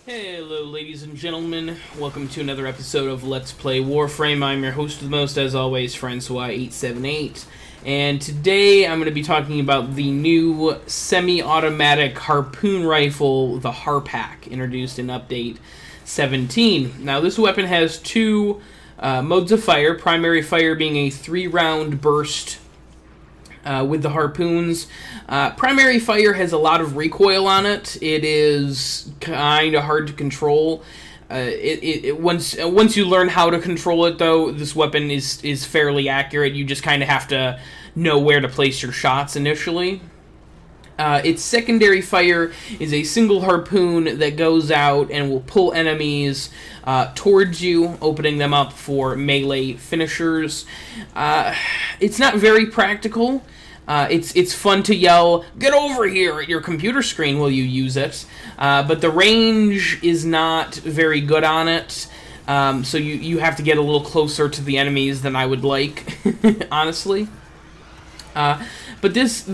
Hello ladies and gentlemen, welcome to another episode of Let's Play Warframe. I'm your host of the most, as always, Francois878, and today I'm going to be talking about the new semi-automatic harpoon rifle, the Harpak, introduced in Update 17. Now this weapon has two modes of fire, primary fire being a 3-round burst with the harpoons. Primary fire has a lot of recoil on it. It is kind of hard to control. Once you learn how to control it, though, this weapon is fairly accurate. You just kind of have to know where to place your shots initially. Its secondary fire is a single harpoon that goes out and will pull enemies towards you, opening them up for melee finishers. It's not very practical. It's fun to yell, "Get over here!" at your computer screen while you use it, but the range is not very good on it, so you have to get a little closer to the enemies than I would like, honestly. But this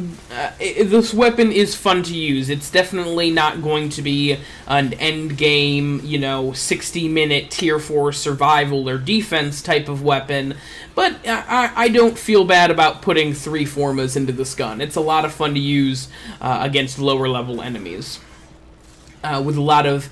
weapon is fun to use. It's definitely not going to be an end game, 60-minute tier 4 survival or defense type of weapon, but I don't feel bad about putting 3 Formas into this gun. It's a lot of fun to use against lower level enemies, with a lot of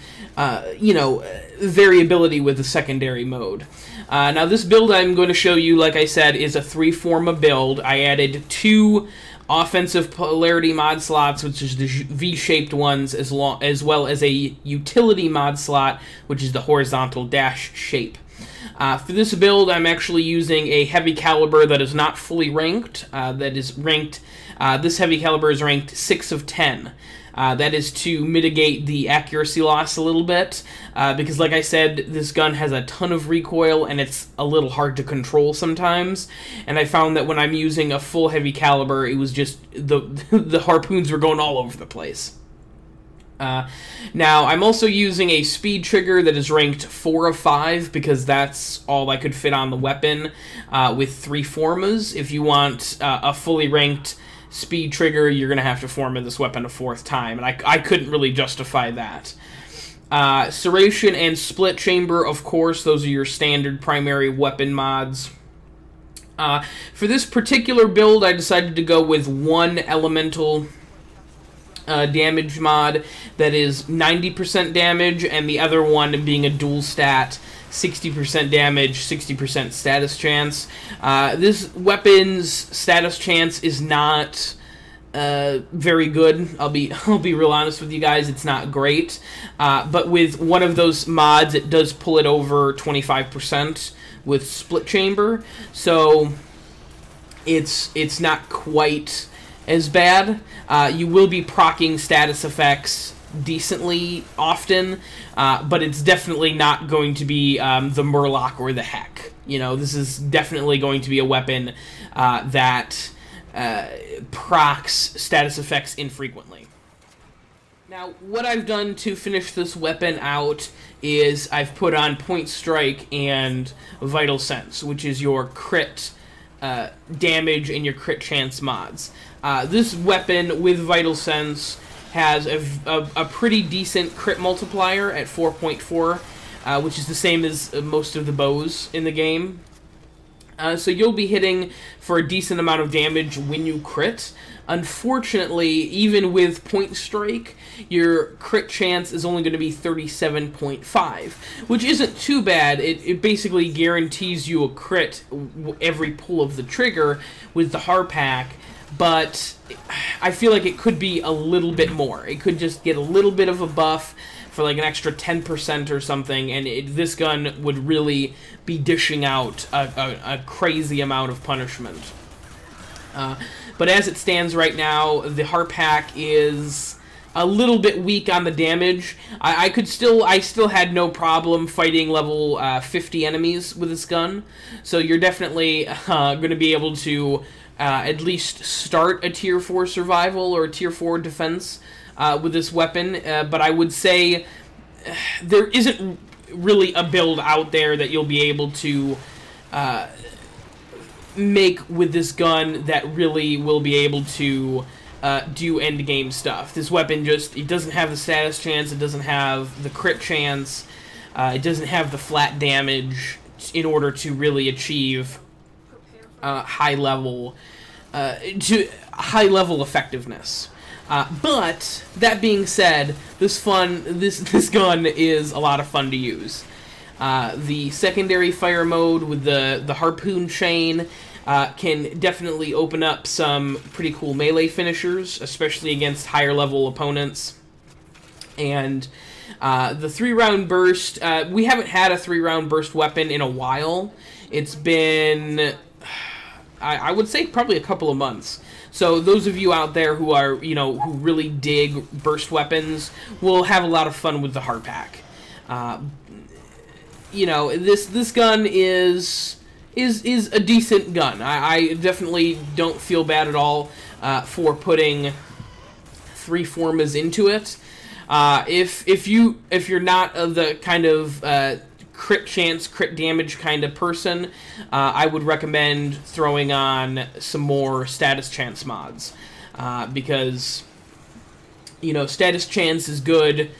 variability with the secondary mode. Now this build I'm going to show you, like I said, is a 3 Forma build. I added 2 offensive polarity mod slots, which is the V-shaped ones, as well as a utility mod slot, which is the horizontal dash shape. For this build, I'm actually using a heavy caliber that is not fully ranked. This heavy caliber is ranked 6 of 10. That is to mitigate the accuracy loss a little bit, because like I said, this gun has a ton of recoil and it's a little hard to control sometimes, and I found that when I'm using a full heavy caliber, it was just, the harpoons were going all over the place. Now, I'm also using a speed trigger that is ranked 4 of 5, because that's all I could fit on the weapon with 3 Formas. If you want a fully ranked speed trigger, you're going to have to Forma this weapon a 4th time, and I couldn't really justify that. Serration and Split Chamber, of course, those are your standard primary weapon mods. For this particular build, I decided to go with one elemental damage mod that is 90% damage, and the other one being a dual stat, 60% damage, 60% status chance. This weapon's status chance is not very good. I'll be real honest with you guys. It's not great. But with one of those mods, it does pull it over 25% with Split Chamber. So it's not quite as bad. You will be proccing status effects decently often, but it's definitely not going to be the Murloc or the Heck. This is definitely going to be a weapon that procs status effects infrequently. Now, what I've done to finish this weapon out is I've put on Point Strike and Vital Sense, which is your crit damage and your crit chance mods. This weapon with Vital Sense has a pretty decent crit multiplier at 4.4, which is the same as most of the bows in the game. So you'll be hitting for a decent amount of damage when you crit. Unfortunately, even with Point Strike, your crit chance is only going to be 37.5, which isn't too bad. It basically guarantees you a crit every pull of the trigger with the Harpak, but I feel like it could be a little bit more. It could just get a little bit of a buff for like an extra 10% or something, and this gun would really be dishing out a crazy amount of punishment. But as it stands right now, the Harpak is a little bit weak on the damage. I still had no problem fighting level 50 enemies with this gun, so you're definitely going to be able to at least start a tier 4 survival or a tier 4 defense with this weapon, but I would say there isn't really a build out there that you'll be able to make with this gun that really will be able to do end game stuff. This weapon it doesn't have the status chance, it doesn't have the crit chance, it doesn't have the flat damage in order to really achieve high level effectiveness. But that being said, this gun is a lot of fun to use. The secondary fire mode with the harpoon chain can definitely open up some pretty cool melee finishers, especially against higher level opponents. And the 3-round burst, we haven't had a 3-round burst weapon in a while. It's been, I would say, probably a couple of months. So those of you out there who are, who really dig burst weapons will have a lot of fun with the Harpak. This gun is a decent gun. I definitely don't feel bad at all for putting 3 Formas into it. If you're not the kind of crit chance, crit damage kind of person, I would recommend throwing on some more status chance mods, because status chance is good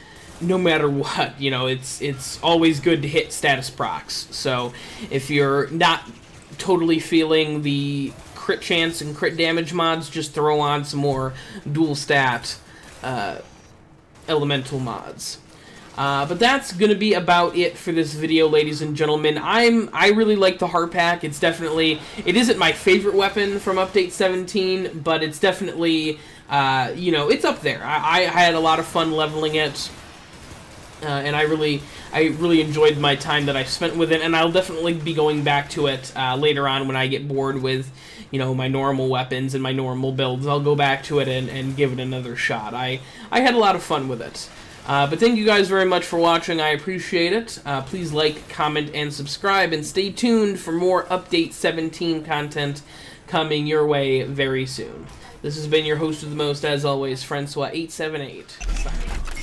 no matter what. It's always good to hit status procs. So if you're not totally feeling the crit chance and crit damage mods, just throw on some more dual stat elemental mods. But that's going to be about it for this video, ladies and gentlemen. I really like the Harpak. It isn't my favorite weapon from Update 17, but it's definitely, it's up there. I had a lot of fun leveling it, and I really enjoyed my time that I spent with it, and I'll definitely be going back to it later on when I get bored with, my normal weapons and my normal builds. I'll go back to it and give it another shot. I had a lot of fun with it. But thank you guys very much for watching. I appreciate it. Please like, comment, and subscribe, and stay tuned for more Update 17 content coming your way very soon. This has been your host of the most, as always, Francois878, signing off.